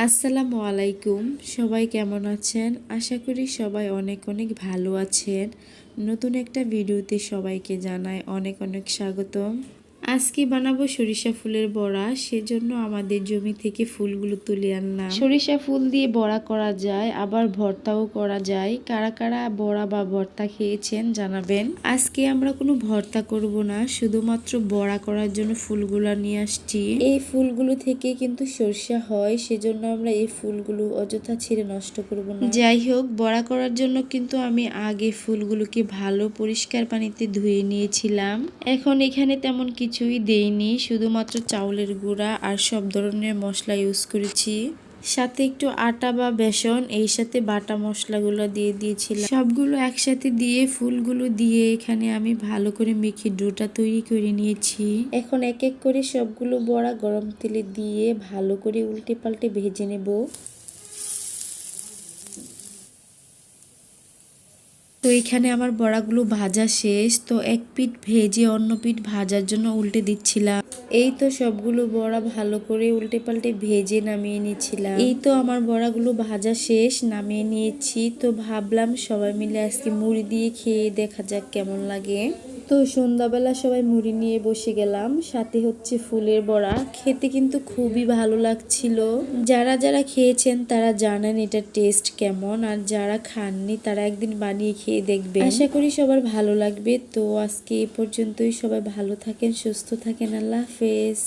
আসসালামু আলাইকুম। সবাই কেমন আছেন? আশা করি সবাই অনেক অনেক ভালো আছেন। নতুন একটা ভিডিওতে সবাইকে জানাই অনেক অনেক স্বাগতম। আজকে বানাবো সরিষা ফুলের বড়া, সেজন্য আমাদের জমি থেকে ফুলগুলো তুলে আনলাম। সরিষা ফুল দিয়ে বড়া করা যায়, আবার ভর্তাও করা যায়। কারা কারা বড়া বা ভর্তা খেয়েছেন জানাবেন। আজকে আমরা কোনো ভর্তা করব না, শুধুমাত্র বড়া করার জন্য ফুলগুলা নিয়ে আসছি। এই ফুলগুলো থেকে কিন্তু সরিষা হয়, সেজন্য আমরা এই ফুলগুলো অযথা ছিঁড়ে নষ্ট করব না। যাই হোক, বড়া করার জন্য কিন্তু আমি আগে ফুলগুলোকে ভালো পরিষ্কার পানিতে ধুয়ে নিয়েছিলাম। এখন এখানে তেমন কিছুই দেইনি, শুধুমাত্র চাউলের গুঁড়া আর সব ধরনের মশলা ইউজ করেছি। সাথে একটু আটা বা বেসন, এই সাথে বাটা মশলাগুলো দিয়ে দিয়েছিলাম। সবগুলো একসাথে দিয়ে ফুলগুলো দিয়ে এখানে আমি ভালো করে মেখে ডোটা তৈরি করে নিয়েছি। এখন এক এক করে সবগুলো বড়া গরম তেলে দিয়ে ভালো করে উল্টে পাল্টে ভেজে নেব। তো এখানে আমার বড়াগুলো ভাজা শেষ, তো এক পিঠ ভেজে অন্য পিঠ ভাজার জন্য উল্টে দিচ্ছিলাম। এই তো সবগুলো বড়া ভালো করে উল্টে পাল্টে ভেজে নামিয়ে নিচ্ছিলাম। এই তো আমার বড়াগুলো ভাজা শেষ, নামিয়ে নিয়েছি। তো ভাবলাম সবাই মিলে আজকে মুড়ি দিয়ে খেয়ে দেখা যাক কেমন লাগে। তো সন্ধ্যাবেলা সবাই মুড়ি নিয়ে বসে গেলাম, সাথে হচ্ছে ফুলের বড়া। খেতে কিন্তু খুবই ভালো লাগছিল। যারা যারা খেয়েছেন তারা জানেন এটার টেস্ট কেমন, আর যারা খাননি তারা একদিন বানিয়ে খেয়ে দেখবেন। আশা করি সবার ভালো লাগবে। তো আজকে এ পর্যন্তই। সবাই ভালো থাকেন, সুস্থ থাকেন। আল্লাহ হাফেজ।